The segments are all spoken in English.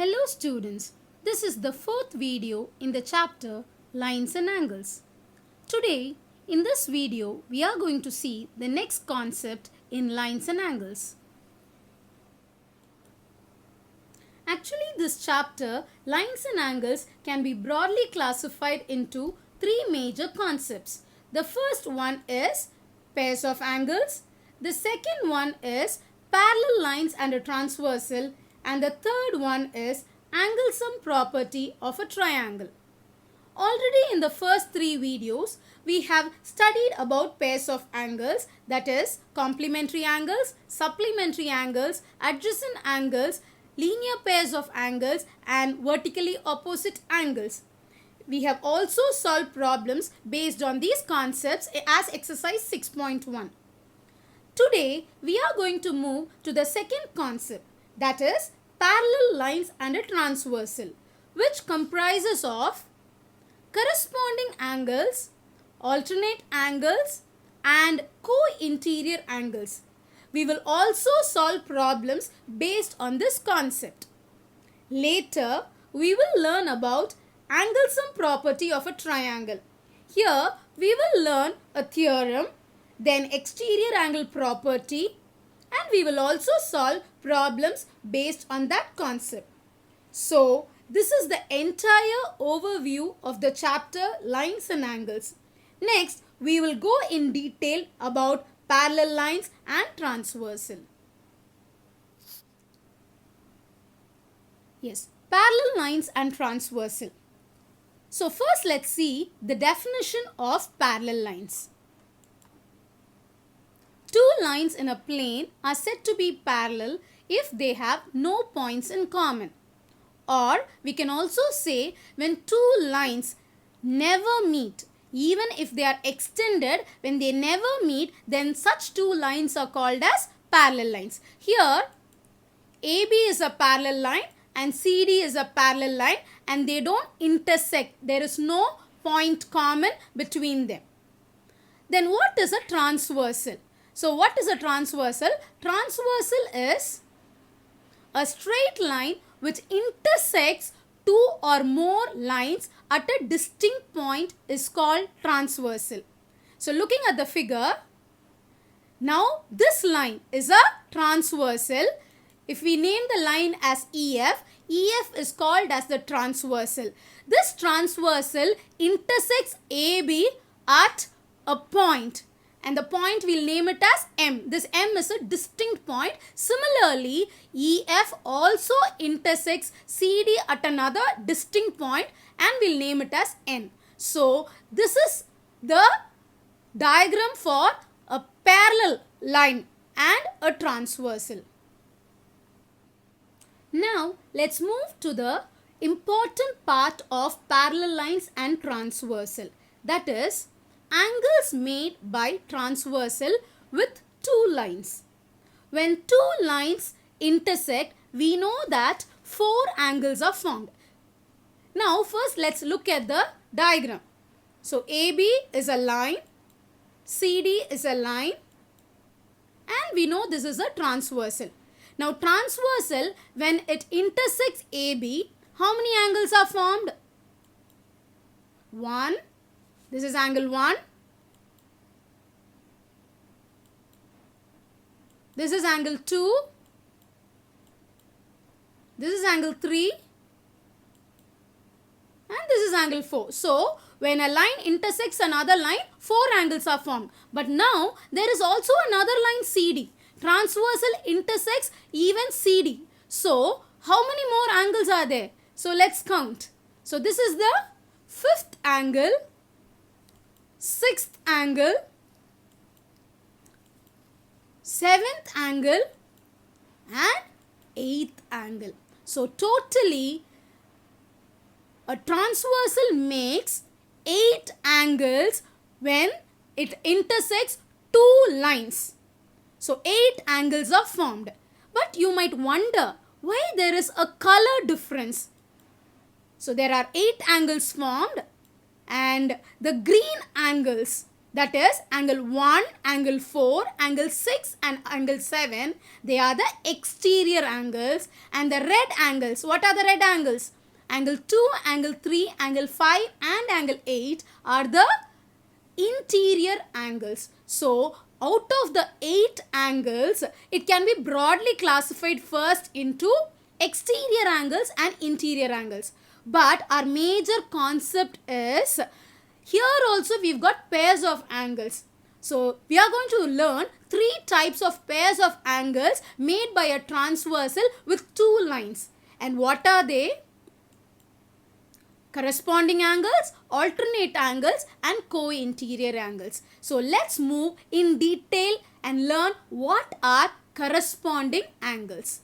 Hello students, this is the fourth video in the chapter Lines and Angles. Today, in this video, we are going to see the next concept in lines and angles. Actually, this chapter, lines and angles, can be broadly classified into three major concepts. The first one is pairs of angles. The second one is parallel lines and a transversal. And the third one is angle sum property of a triangle. Already in the first three videos, we have studied about pairs of angles, that is complementary angles, supplementary angles, adjacent angles, linear pairs of angles and vertically opposite angles. We have also solved problems based on these concepts as exercise 6.1. Today, we are going to move to the second concept, that is parallel lines and a transversal, which comprises of corresponding angles, alternate angles and co-interior angles. We will also solve problems based on this concept. Later, we will learn about angle sum property of a triangle. Here, we will learn a theorem, then exterior angle property, and we will also solve problems based on that concept. So, this is the entire overview of the chapter Lines and Angles. Next, we will go in detail about parallel lines and transversal. Yes, parallel lines and transversal. So, first let's see the definition of parallel lines. Two lines in a plane are said to be parallel if they have no points in common. Or we can also say when two lines never meet, even if they are extended, when they never meet, then such two lines are called as parallel lines. Here, AB is a parallel line and CD is a parallel line and they don't intersect. There is no point common between them. Then what is a transversal? So what is a transversal? Transversal is a straight line which intersects two or more lines at a distinct point is called transversal. So looking at the figure, now this line is a transversal. If we name the line as EF, EF is called as the transversal. This transversal intersects AB at a point. And the point we'll name it as M. This M is a distinct point. Similarly, EF also intersects CD at another distinct point and we'll name it as N. So, this is the diagram for a parallel line and a transversal. Now, let's move to the important part of parallel lines and transversal. That is, angles made by transversal with two lines. When two lines intersect, we know that four angles are formed. Now first let's look at the diagram. So AB is a line, CD is a line and we know this is a transversal. Now transversal, when it intersects AB, how many angles are formed? 1. This is angle 1. This is angle 2. This is angle 3. And this is angle 4. So, when a line intersects another line, four angles are formed. But now, there is also another line CD. Transversal intersects even CD. So, how many more angles are there? So, let's count. So, this is the fifth angle, sixth angle, seventh angle and eighth angle. So totally a transversal makes 8 angles when it intersects two lines. So 8 angles are formed. But you might wonder why there is a color difference. So there are 8 angles formed and the green angles That is angle 1, angle 4, angle 6 and angle 7. They are the exterior angles. And the red angles, what are the red angles? Angle 2, angle 3, angle 5 and angle 8 are the interior angles. So out of the 8 angles, it can be broadly classified first into exterior angles and interior angles. But our major concept is, here also we've got pairs of angles. So we are going to learn 3 types of pairs of angles made by a transversal with 2 lines. And what are they? Corresponding angles, alternate angles and co-interior angles. So let's move in detail and learn what are corresponding angles.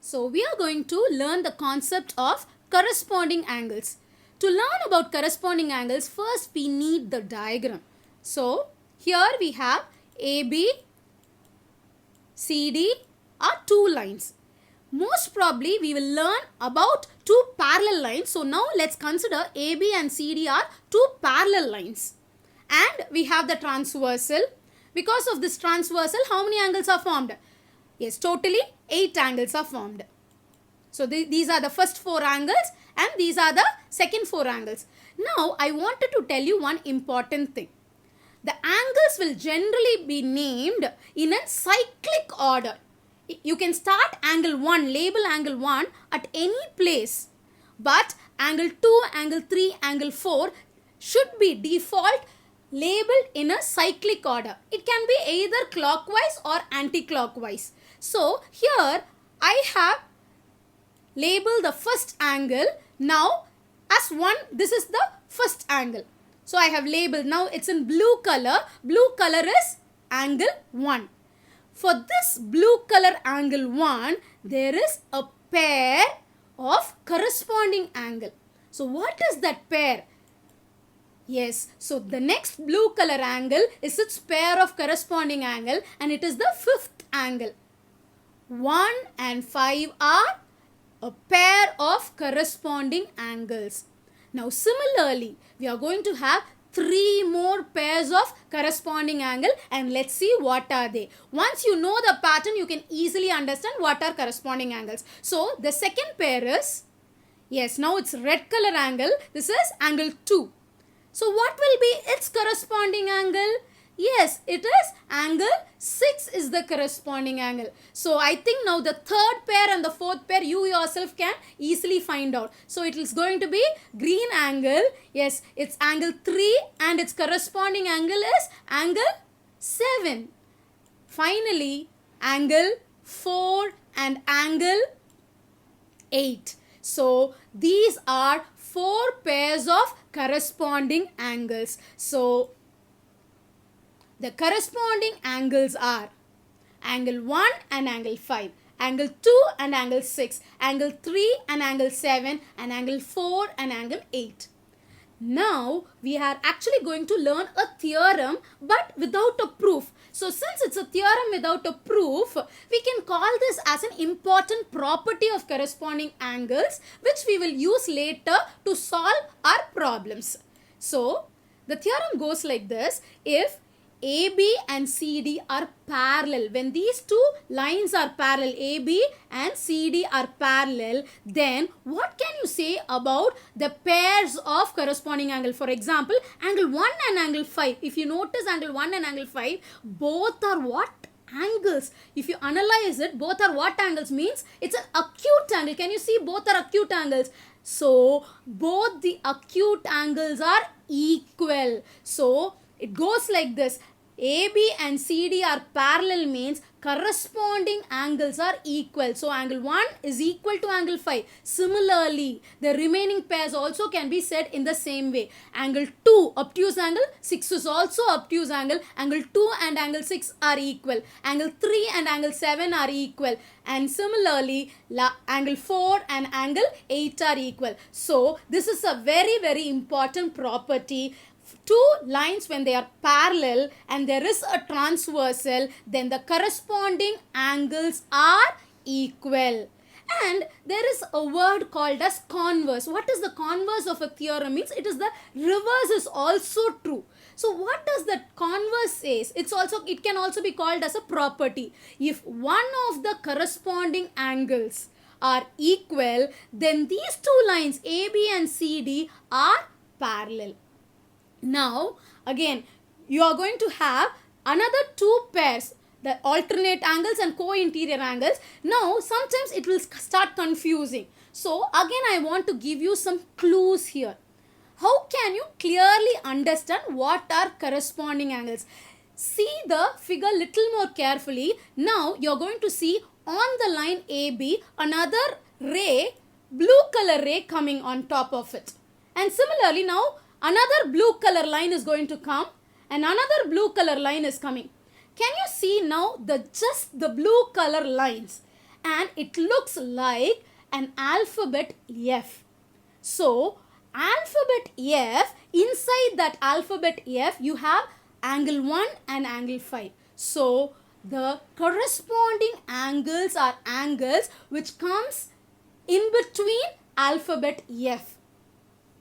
So we are going to learn the concept of corresponding angles. To learn about corresponding angles, first we need the diagram. So here we have AB, CD are 2 lines. Most probably we will learn about 2 parallel lines. So now let's consider AB and CD are 2 parallel lines. And we have the transversal. Because of this transversal, how many angles are formed? Yes, totally 8 angles are formed. So these are the first 4 angles and these are the second 4 angles. Now I wanted to tell you one important thing. The angles will generally be named in a cyclic order. You can start angle 1, label angle 1 at any place. But angle 2, angle 3, angle 4 should be default labeled in a cyclic order. It can be either clockwise or anti-clockwise. So here I have labeled the first angle now as 1. This is the first angle. So I have labeled, now it's in blue color. Blue color is angle 1. For this blue color angle 1, there is a pair of corresponding angle. So what is that pair? Yes, so the next blue color angle is its pair of corresponding angle and it is the 5th angle. 1 and 5 are a pair of corresponding angles. Now similarly, we are going to have 3 more pairs of corresponding angle and let's see what are they. Once you know the pattern, you can easily understand what are corresponding angles. So the second pair is, yes, now it's red color angle. This is angle 2. So what will be its corresponding angle? Yes, it is angle 6 is the corresponding angle. So I think now the third pair and the fourth pair you yourself can easily find out. So it is going to be green angle. Yes, it's angle 3 and its corresponding angle is angle 7. Finally, angle 4 and angle 8. So these are 4 pairs of corresponding angles. So the corresponding angles are angle 1 and angle 5, angle 2 and angle 6, angle 3 and angle 7, and angle 4 and angle 8. Now we are actually going to learn a theorem but without a proof. So since it's a theorem without a proof, we can call this as an important property of corresponding angles which we will use later to solve our problems. So the theorem goes like this. If AB and CD are parallel, when these 2 lines are parallel, AB and CD are parallel, then what can you say about the pairs of corresponding angle? For example, angle 1 and angle 5. If you notice angle 1 and angle 5, both are what? Angles. If you analyze it, both are what angles? Means it's an acute angle. Can you see both are acute angles? So both the acute angles are equal. So it goes like this. AB and CD are parallel means corresponding angles are equal. So angle 1 is equal to angle 5. Similarly, the remaining pairs also can be said in the same way. Angle 2 obtuse angle, 6 is also obtuse angle. Angle 2 and angle 6 are equal. Angle 3 and angle 7 are equal. And similarly, angle 4 and angle 8 are equal. So this is a very, very important property. 2 lines when they are parallel and there is a transversal, then the corresponding angles are equal. And there is a word called as converse. What is the converse of a theorem? Means it is the reverse is also true. So what does that converse says? It can also be called as a property. If one of the corresponding angles are equal, then these two lines AB and CD are parallel. Now again you are going to have another two pairs, the alternate angles and co-interior angles. Now sometimes it will start confusing. So again I want to give you some clues here. How can you clearly understand what are corresponding angles? See the figure little more carefully. Now you are going to see on the line AB another ray, blue color ray coming on top of it. And similarly now another blue color line is going to come and another blue color line is coming. Can you see now just the blue color lines, and it looks like an alphabet F. So alphabet F, inside that alphabet F you have angle 1 and angle 5. So the corresponding angles are angles which comes in between alphabet F.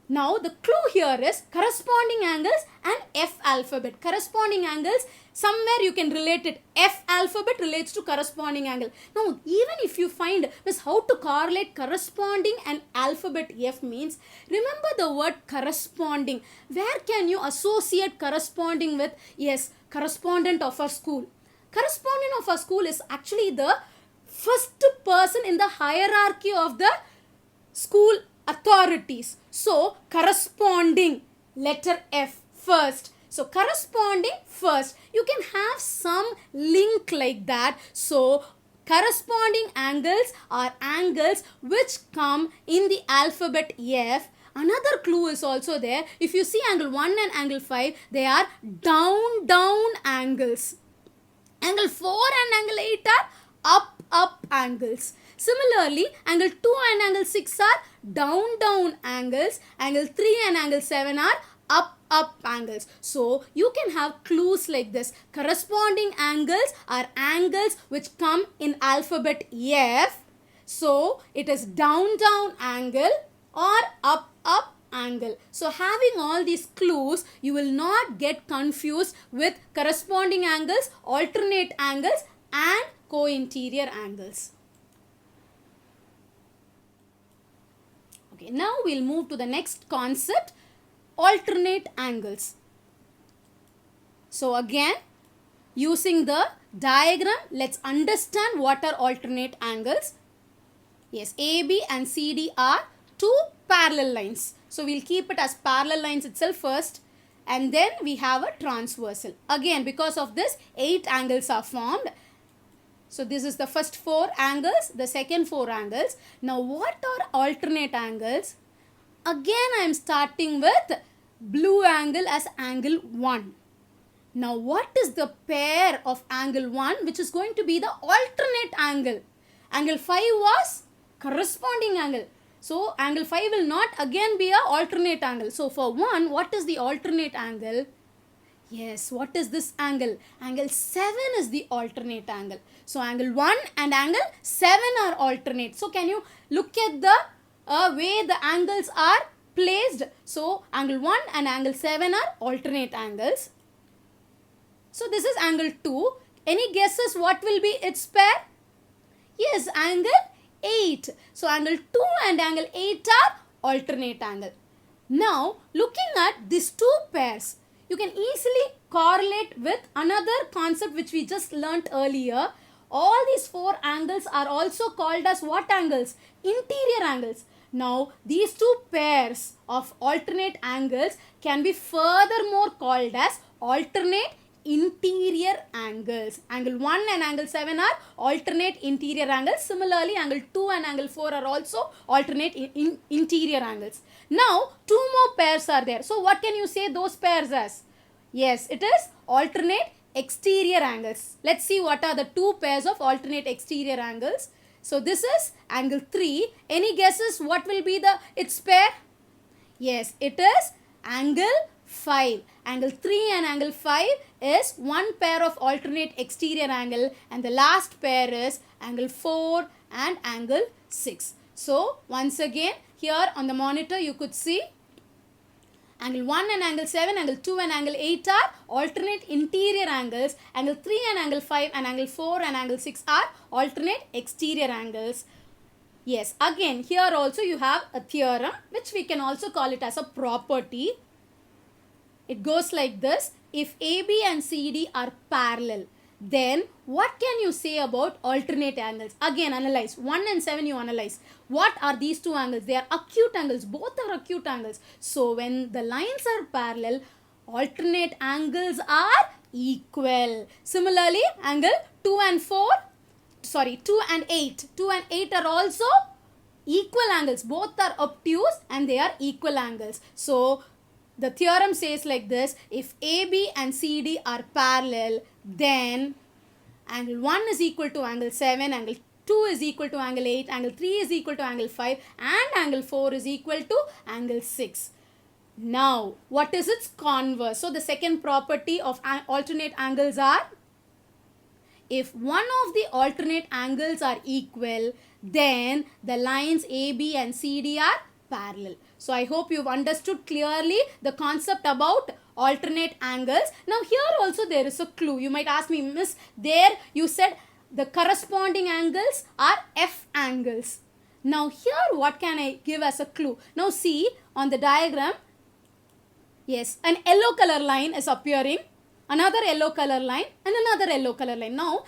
Now the clue here is corresponding angles and F alphabet. Corresponding angles, somewhere you can relate it. F alphabet relates to corresponding angle. Now even if you find how to correlate corresponding and alphabet F means, remember the word corresponding. Where can you associate corresponding with? Yes, correspondent of a school. Correspondent of a school is actually the first person in the hierarchy of the school authorities. So corresponding, letter F first. So corresponding first. You can have some link like that. So corresponding angles are angles which come in the alphabet F. Another clue is also there. If you see angle 1 and angle 5, they are down angles. Angle 4 and angle 8 are up angles. Similarly, angle 2 and angle 6 are down angles. Angle 3 and angle 7 are up angles. So you can have clues like this. Corresponding angles are angles which come in alphabet F. So it is down angle or up angle. So having all these clues, you will not get confused with corresponding angles, alternate angles and co-interior angles. Okay, now we'll move to the next concept, alternate angles. So again, using the diagram, let's understand what are alternate angles. Yes, AB and CD are two parallel lines. So we'll keep it as parallel lines itself first, and then we have a transversal. Again, because of this, 8 angles are formed. So this is the first 4 angles, the second 4 angles. Now what are alternate angles? Again I am starting with blue angle as angle 1. Now what is the pair of angle 1 which is going to be the alternate angle? Angle 5 was corresponding angle. So angle 5 will not again be an alternate angle. So for 1, what is the alternate angle? Yes, what is this angle? Angle 7 is the alternate angle. So angle 1 and angle 7 are alternate. So can you look at the way the angles are placed? So angle 1 and angle 7 are alternate angles. So this is angle 2. Any guesses what will be its pair? Yes, angle 8. So angle 2 and angle 8 are alternate angle. Now looking at these two pairs, you can easily correlate with another concept which we just learnt earlier. All these 4 angles are also called as what angles? Interior angles. Now these two pairs of alternate angles can be furthermore called as alternate interior angles. Angle 1 and angle 7 are alternate interior angles. Similarly, angle 2 and angle 4 are also alternate interior angles. Now, 2 more pairs are there. So, what can you say those pairs as? Yes, it is alternate exterior angles. Let's see what are the 2 pairs of alternate exterior angles. So, this is angle 3. Any guesses what will be its pair? Yes, it is angle 5. Angle 3 and angle 5 is one pair of alternate exterior angle, and the last pair is angle 4 and angle 6. So once again, here on the monitor you could see angle 1 and angle 7, angle 2 and angle 8 are alternate interior angles. Angle 3 and angle 5 and angle 4 and angle 6 are alternate exterior angles. Yes, again here also you have a theorem which we can also call it as a property. It goes like this. If AB and CD are parallel, then what can you say about alternate angles? Again analyze. 1 and 7 you analyze. What are these two angles? They are acute angles. Both are acute angles. So when the lines are parallel, alternate angles are equal. Similarly, angle 2 and 8. 2 and 8 are also equal angles. Both are obtuse and they are equal angles. So the theorem says like this. If AB and CD are parallel, then angle 1 is equal to angle 7, angle 2 is equal to angle 8, angle 3 is equal to angle 5 and angle 4 is equal to angle 6. Now, what is its converse? So, the second property of alternate angles are, if one of the alternate angles are equal, then the lines AB and CD are parallel. So, I hope you've understood clearly the concept about alternate angles. Now, here also there is a clue. You might ask me, Miss, there you said the corresponding angles are F angles. Now, here what can I give as a clue? Now, see on the diagram, yes, an yellow color line is appearing, another yellow color line and another yellow color line. Now,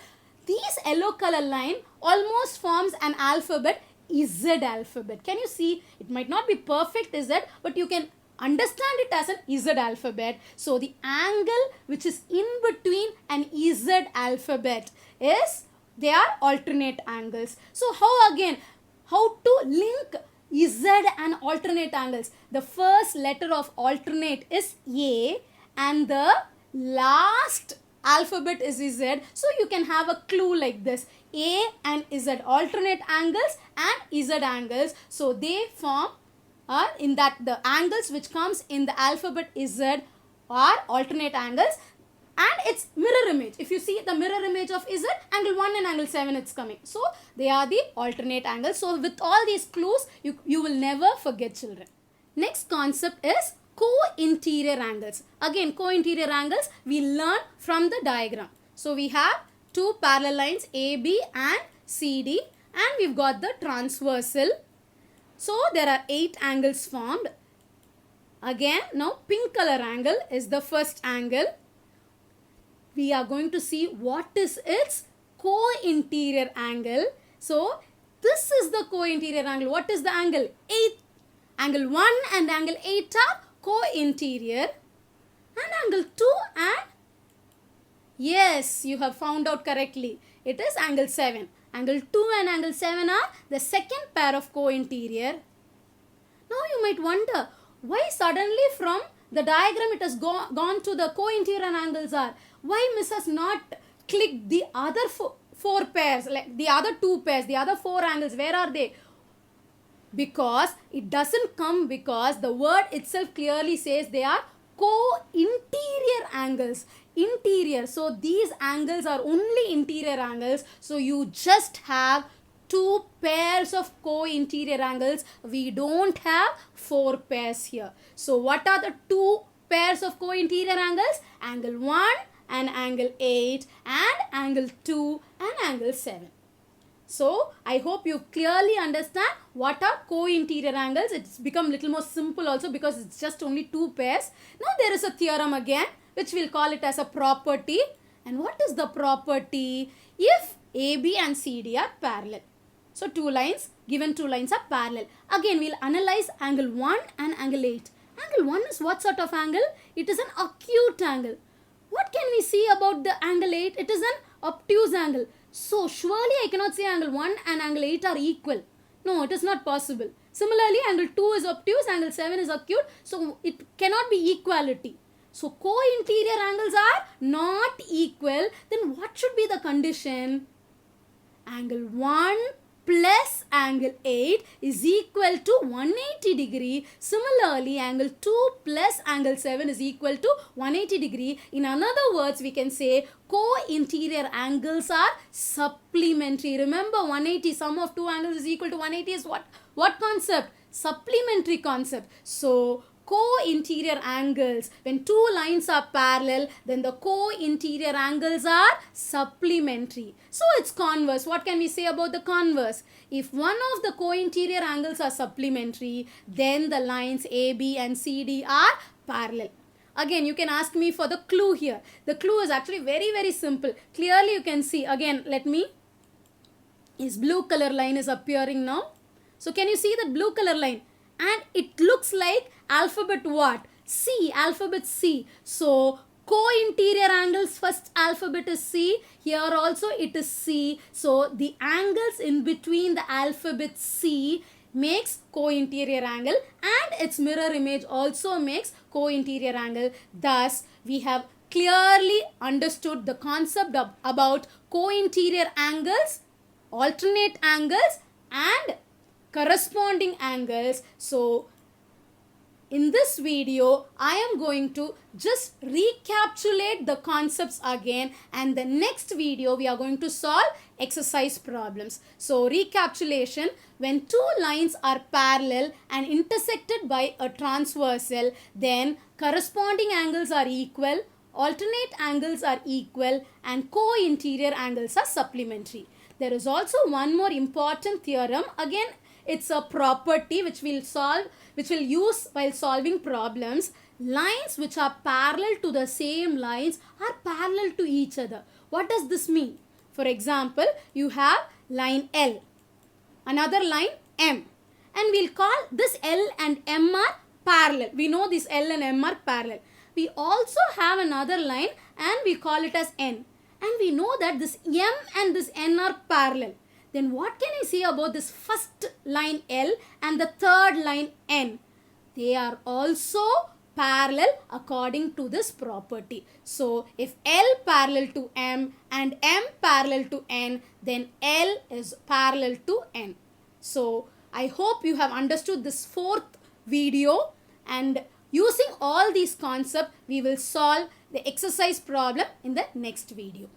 these yellow color line almost forms an alphabet, Z alphabet. Can you see? It might not be perfect Z, but you can understand it as an Z alphabet. So, the angle which is in between an Z alphabet is, they are alternate angles. So, how to link Z and alternate angles? The first letter of alternate is A and the last alphabet is Z. So, you can have a clue like this. A and Z, alternate angles and Z angles. So, they form in that the angles which comes in the alphabet Z are alternate angles and its mirror image. If you see the mirror image of Z, angle 1 and angle 7 it's coming. So, they are the alternate angles. So, with all these clues, you will never forget, children. Next concept is co-interior angles. Again, co-interior angles we learn from the diagram. So, we have two parallel lines AB and CD and we've got the transversal. So, there are 8 angles formed. Again, now pink color angle is the first angle. We are going to see what is its co-interior angle. So, this is the co-interior angle. What is the angle? 8. Angle 1 and angle 8 are co-interior. And angle 2 and, yes, you have found out correctly. It is angle 7. Angle 2 and angle 7 are the second pair of co-interior. Now you might wonder, why suddenly from the diagram it has gone to the co-interior angles are? Why Miss has not clicked the other four pairs, like the other 2 pairs, the other 4 angles, where are they? Because it doesn't come, because the word itself clearly says they are co-interior angles. Interior. So, these angles are only interior angles. So, you just have 2 pairs of co-interior angles. We don't have 4 pairs here. So, what are the 2 pairs of co-interior angles? Angle 1 and angle 8 and angle 2 and angle 7. So, I hope you clearly understand what are co-interior angles. It's become little more simple also because it's just only 2 pairs. Now, there is a theorem again, which we'll call it as a property. And what is the property? If AB and CD are parallel. So, given 2 lines are parallel. Again, we'll analyze angle 1 and angle 8. Angle 1 is what sort of angle? It is an acute angle. What can we see about the angle 8? It is an obtuse angle. So, surely I cannot say angle 1 and angle 8 are equal. No, it is not possible. Similarly, angle 2 is obtuse, angle 7 is acute. So, it cannot be equality. So, co-interior angles are not equal. Then what should be the condition? Angle 1 plus angle 8 is equal to 180 degree. Similarly, angle 2 plus angle 7 is equal to 180 degree. In other words, we can say co-interior angles are supplementary. Remember, 180, sum of two angles is equal to 180 is what? What concept? Supplementary concept. So, co-interior angles, when two lines are parallel, then the co-interior angles are supplementary. So it's converse. What can we say about the converse? If one of the co-interior angles are supplementary, then the lines AB and CD are parallel. Again, you can ask me for the clue here. The clue is actually very simple. Clearly you can see. Again, his blue color line is appearing now. So can you see that blue color line? And it looks like alphabet what? C, alphabet C. So, co-interior angles, first alphabet is C. Here also it is C. So, the angles in between the alphabet C makes co-interior angle, and its mirror image also makes co-interior angle. Thus, we have clearly understood the concept about co-interior angles, alternate angles, and corresponding angles. So, in this video, I am going to just recapitulate the concepts again, and the next video we are going to solve exercise problems. So, recapitulation: when two lines are parallel and intersected by a transversal, then corresponding angles are equal, alternate angles are equal, and co-interior angles are supplementary. There is also one more important theorem. Again, it's a property which we'll use while solving problems. Lines which are parallel to the same lines are parallel to each other. What does this mean? For example, you have line L, another line M, and we'll call this L and M are parallel. We know this L and M are parallel. We also have another line and we call it as N, and we know that this M and this N are parallel. Then what can I say about this first line L and the third line N? They are also parallel according to this property. So, if L parallel to M and M parallel to N, then L is parallel to N. So, I hope you have understood this fourth video, and using all these concepts, we will solve the exercise problem in the next video.